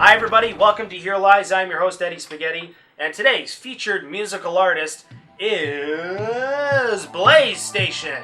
Hi everybody, welcome to Here Lies. I'm your host Eddie Spaghetti, and today's featured musical artist is Blazestation.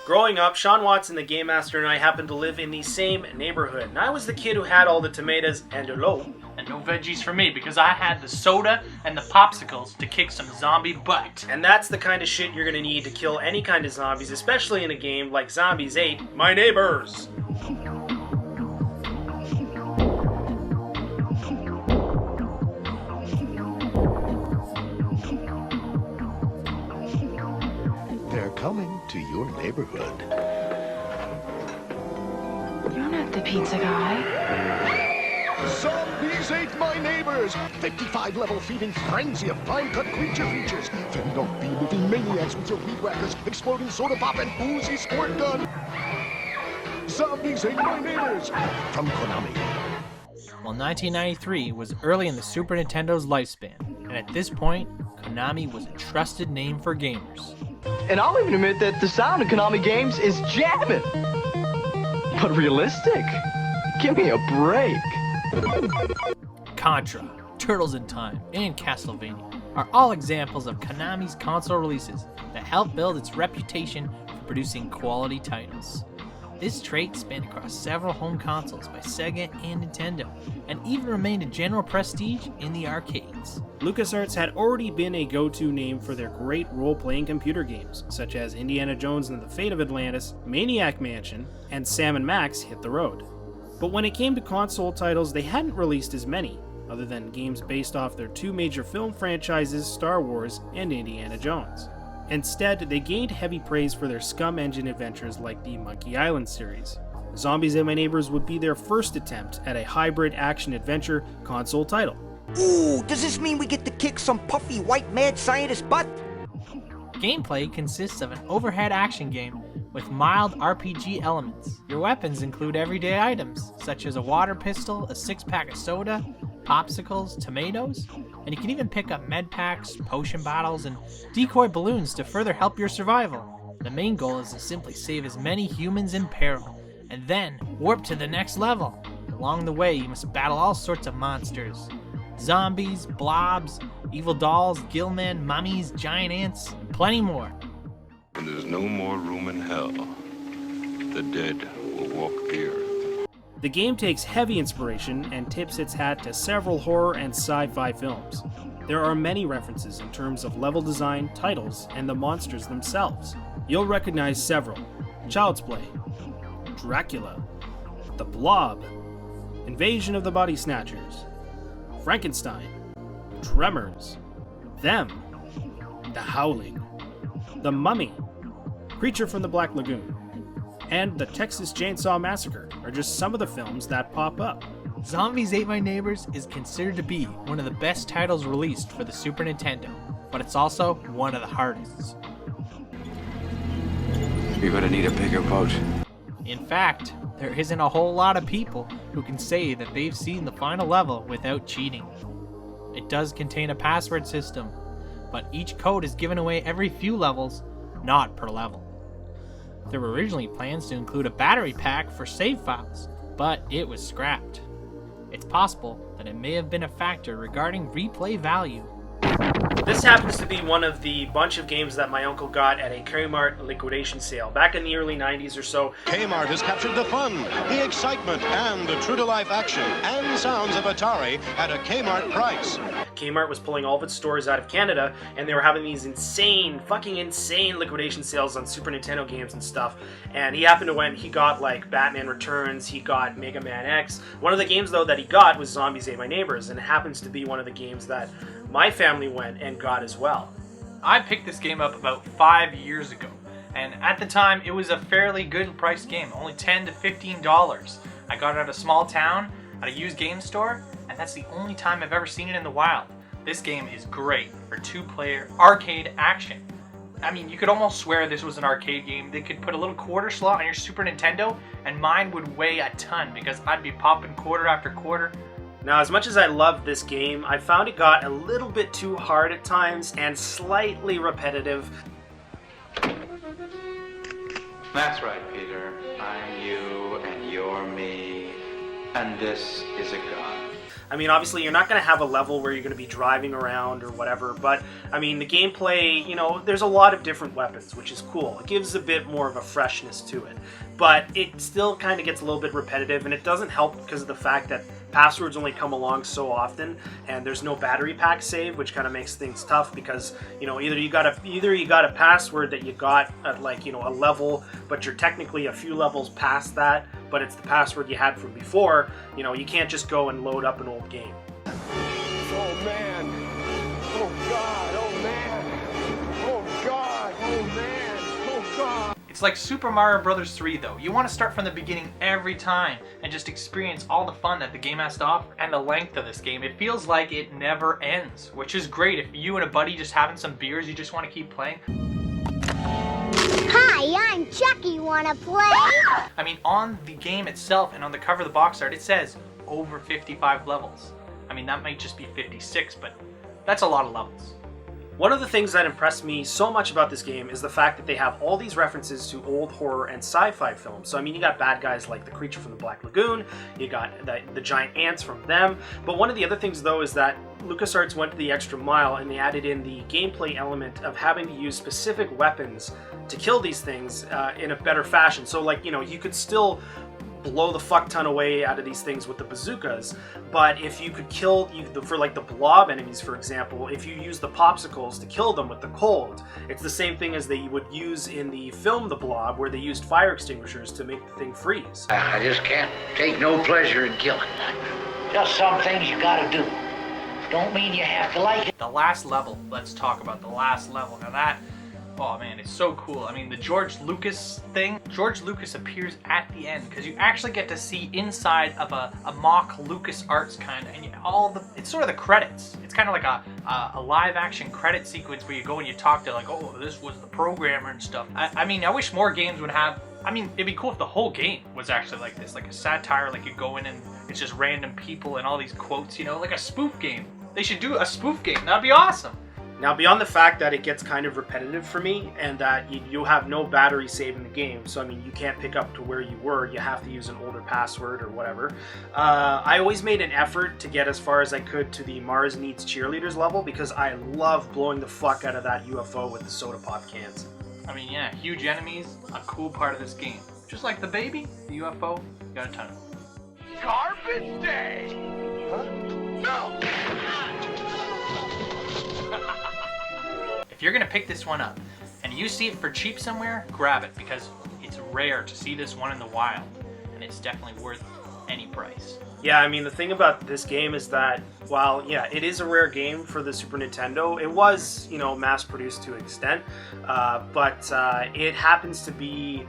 Growing up, Sean Watson, the Game Master, and I happened to live in the same neighborhood. And I was the kid who had all the tomatoes and hello. And no veggies for me, because I had the soda and the popsicles to kick some zombie butt. And that's the kind of shit you're gonna need to kill any kind of zombies, especially in a game like Zombies 8, My Neighbors. They're coming to your neighborhood. You're not the pizza guy. Zombies ate my neighbors! 55-level feeding frenzy of fine-cut creature features. Fending off bee-moving maniacs with your weed whackers, exploding soda pop, and boozy squirt gun. Zombies ate my neighbors! From Konami. Well, 1993 was early in the Super Nintendo's lifespan, and at this point, Konami was a trusted name for gamers. And I'll even admit that the sound of Konami games is jamming. But realistic? Give me a break. Contra, Turtles in Time, and Castlevania are all examples of Konami's console releases that helped build its reputation for producing quality titles. This trait spanned across several home consoles by Sega and Nintendo, and even remained a general prestige in the arcades. LucasArts had already been a go-to name for their great role-playing computer games, such as Indiana Jones and the Fate of Atlantis, Maniac Mansion, and Sam & Max Hit the Road. But when it came to console titles, they hadn't released as many, other than games based off their two major film franchises, Star Wars and Indiana Jones. Instead, they gained heavy praise for their SCUMM engine adventures like the Monkey Island series. Zombies Ate My Neighbors would be their first attempt at a hybrid action-adventure console title. Ooh, does this mean we get to kick some puffy white mad scientist butt? Gameplay consists of an overhead action game with mild RPG elements. Your weapons include everyday items, such as a water pistol, a 6-pack of soda, popsicles, tomatoes, and you can even pick up med packs, potion bottles, and decoy balloons to further help your survival. The main goal is to simply save as many humans in peril, and then warp to the next level. Along the way, you must battle all sorts of monsters. Zombies, blobs, evil dolls, gillmen, mummies, giant ants, and plenty more. When there's no more room in hell, the dead will walk the earth. The game takes heavy inspiration and tips its hat to several horror and sci-fi films. There are many references in terms of level design, titles, and the monsters themselves. You'll recognize several: Child's Play, Dracula, The Blob, Invasion of the Body Snatchers, Frankenstein, Tremors, Them, The Howling, The Mummy, Creature from the Black Lagoon, and The Texas Chainsaw Massacre are just some of the films that pop up. Zombies Ate My Neighbors is considered to be one of the best titles released for the Super Nintendo, but it's also one of the hardest. You're gonna need a bigger boat. In fact, there isn't a whole lot of people who can say that they've seen the final level without cheating. It does contain a password system, but each code is given away every few levels, not per level. There were originally plans to include a battery pack for save files, but it was scrapped. It's possible that it may have been a factor regarding replay value. This happens to be one of the bunch of games that my uncle got at a Kmart liquidation sale back in the early 90s or so. Kmart has captured the fun, the excitement, and the true-to-life action and sounds of Atari at a Kmart price. Kmart was pulling all of its stores out of Canada, and they were having these insane, fucking insane liquidation sales on Super Nintendo games and stuff. And he happened to win. He got like Batman Returns, he got Mega Man X. One of the games though that he got was Zombies Ate My Neighbors, and it happens to be one of the games that my family went and got as well. I picked this game up about 5 years ago, and at the time it was a fairly good priced game, only $10 to $15. I got it at a small town, at a used game store, and that's the only time I've ever seen it in the wild. This game is great for 2-player arcade action. I mean, you could almost swear this was an arcade game. They could put a little quarter slot on your Super Nintendo, and mine would weigh a ton because I'd be popping quarter after quarter. Now, as much as I loved this game, I found it got a little bit too hard at times and slightly repetitive. That's right, Peter. I'm you, and you're me, and this is a gun. I mean, obviously, you're not going to have a level where you're going to be driving around or whatever, but, I mean, the gameplay, you know, there's a lot of different weapons, which is cool. It gives a bit more of a freshness to it, but it still kind of gets a little bit repetitive, and it doesn't help because of the fact that passwords only come along so often, and there's no battery pack save, which kind of makes things tough because, you know, either you got a password that you got at, like, you know, a level, but you're technically a few levels past that, but it's the password you had from before. You know, you can't just go and load up an old game. Oh man! Oh god! Oh man! Oh god! Oh man! Oh god! It's like Super Mario Bros. 3 though. You want to start from the beginning every time and just experience all the fun that the game has to offer. And the length of this game, it feels like it never ends, which is great. If you and a buddy just having some beers, you just want to keep playing. Hi, I'm Chucky. Wanna play? I mean, on the game itself and on the cover of the box art, it says over 55 levels. I mean, that might just be 56, but that's a lot of levels. One of the things that impressed me so much about this game is the fact that they have all these references to old horror and sci-fi films. So, I mean, you got bad guys like the creature from the Black Lagoon, you got the giant ants from them, but one of the other things, though, is that LucasArts went the extra mile and they added in the gameplay element of having to use specific weapons to kill these things in a better fashion. So, like, you know, you could still blow the fuck ton away out of these things with the bazookas, but if you could kill, for like the blob enemies, for example, if you use the popsicles to kill them with the cold, it's the same thing as they would use in the film The Blob, where they used fire extinguishers to make the thing freeze. I just can't take no pleasure in killing. Just some things you gotta do. Don't mean you have to like it. The last level, let's talk about the last level. Now that, oh man, it's so cool. I mean, the George Lucas thing, George Lucas appears at the end because you actually get to see inside of a mock LucasArts kind of, and it's sort of the credits. It's kind of like a live action credit sequence where you go and you talk to, like, oh, this was the programmer and stuff. I mean, I wish more games would have, I mean, it'd be cool if the whole game was actually like this, like a satire, like you go in and it's just random people and all these quotes, you know, like a spoof game. They should do a spoof game. That'd be awesome. Now, beyond the fact that it gets kind of repetitive for me, and that you have no battery save in the game, so I mean, you can't pick up to where you were, you have to use an older password or whatever, I always made an effort to get as far as I could to the Mars Needs Cheerleaders level, because I love blowing the fuck out of that UFO with the soda pop cans. I mean, yeah, huge enemies, a cool part of this game. Just like the baby, the UFO, you got a ton of them. Garbage day! Huh? No! If you're gonna pick this one up and you see it for cheap somewhere, grab it because it's rare to see this one in the wild, and it's definitely worth any price. Yeah, I mean, the thing about this game is that while, yeah, it is a rare game for the Super Nintendo, it was, you know, mass-produced to an extent, but it happens to be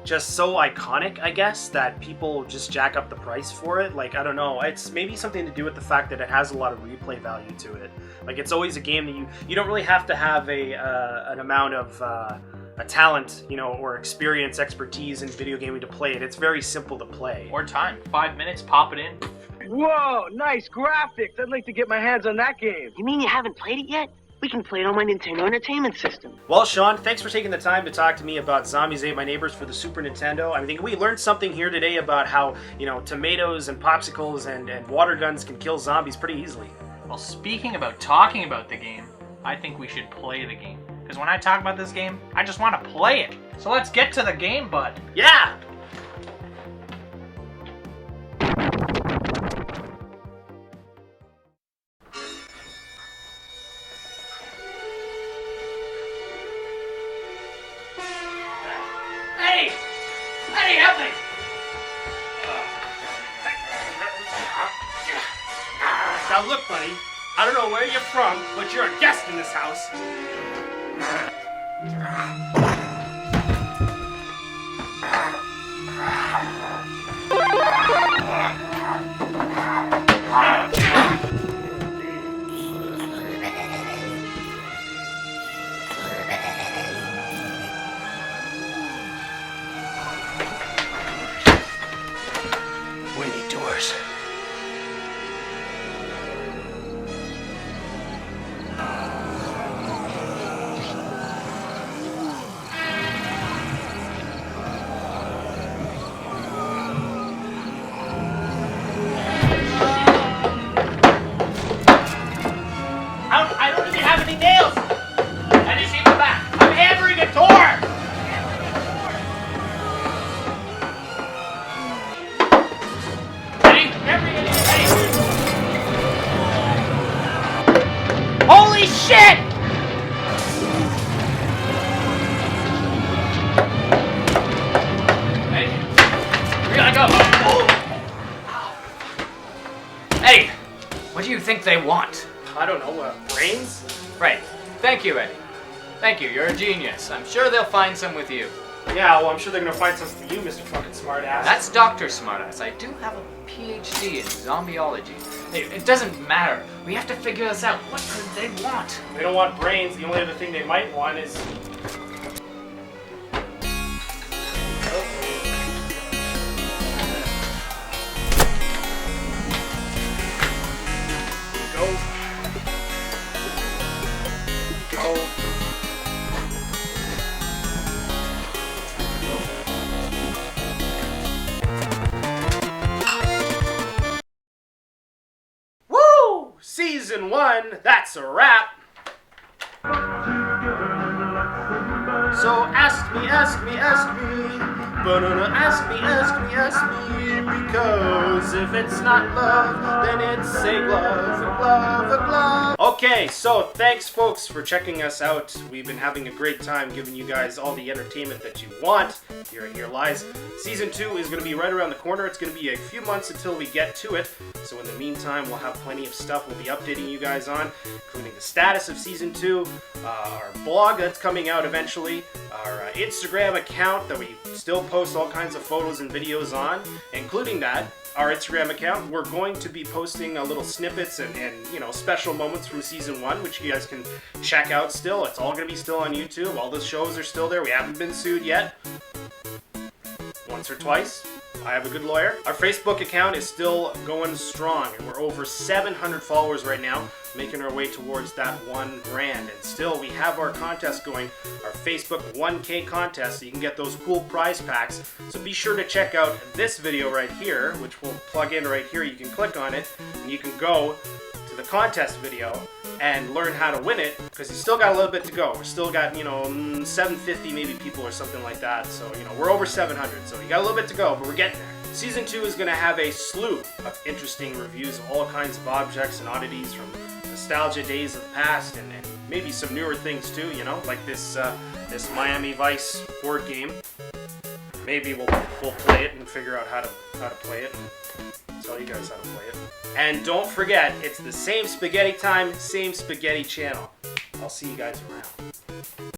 just so iconic, I guess, that people just jack up the price for it. Like, I don't know, it's maybe something to do with the fact that it has a lot of replay value to it. Like, it's always a game that you don't really have to have an amount of a talent, you know, or experience, expertise in video gaming to play it. It's very simple to play. Or time. 5 minutes, pop it in. Whoa, nice graphics. I'd like to get my hands on that game. You mean you haven't played it yet? We can play it on my Nintendo Entertainment System. Well, Sean, thanks for taking the time to talk to me about Zombies Ate My Neighbors for the Super Nintendo. I think we learned something here today about how, you know, tomatoes and popsicles and water guns can kill zombies pretty easily. Well, speaking about talking about the game, I think we should play the game. Because when I talk about this game, I just want to play it. So let's get to the game, bud. Yeah! Eddie, help me! Now look, buddy, I don't know where you're from, but you're a guest in this house. We need doors. I don't even have any nails! I just need the back. I'm hammering a door! Eddie? Eddie! Holy shit! Eddie, we gotta go. Eddie, what do you think they want? I don't know, brains? Right. Thank you, Eddie. Thank you, you're a genius. I'm sure they'll find some with you. Yeah, well, I'm sure they're gonna find something for you, Mr. Fucking Smartass. That's Dr. Smartass. I do have a PhD in zombieology. Hey, it doesn't matter. We have to figure this out. What could they want? They don't want brains. The only other thing they might want is... Go. Woo! Season 1, that's a wrap. So ask me, banana, ask me, because if it's not love, then it's a glove. Okay, so thanks folks for checking us out. We've been having a great time giving you guys all the entertainment that you want. Here lies. Season 2 is going to be right around the corner. It's going to be a few months until we get to it. So in the meantime, we'll have plenty of stuff we'll be updating you guys on, including the status of Season 2, our blog that's coming out eventually, our Instagram account that we still post all kinds of photos and videos on, including that, our Instagram account. We're going to be posting little snippets and you know, special moments from Season 1, which you guys can check out still. It's all going to be still on YouTube. All the shows are still there. We haven't been sued yet. Once or twice. I have a good lawyer. Our Facebook account is still going strong, and we're over 700 followers right now, making our way towards that 1 grand. And still, we have our contest going, our Facebook 1K contest, so you can get those cool prize packs. So be sure to check out this video right here, which we'll plug in right here. You can click on it, and you can go to the contest video and learn how to win it, because you still got a little bit to go. We're still got, you know, 750 maybe people or something like that. So, you know, we're over 700, so you got a little bit to go, but we're getting there. Season 2 is going to have a slew of interesting reviews of all kinds of objects and oddities from nostalgia days of the past, and maybe some newer things too, you know, like this this Miami Vice board game. Maybe we'll play it and figure out how to play it and tell you guys how to play it. And don't forget, it's the same spaghetti time, same spaghetti channel. I'll see you guys around.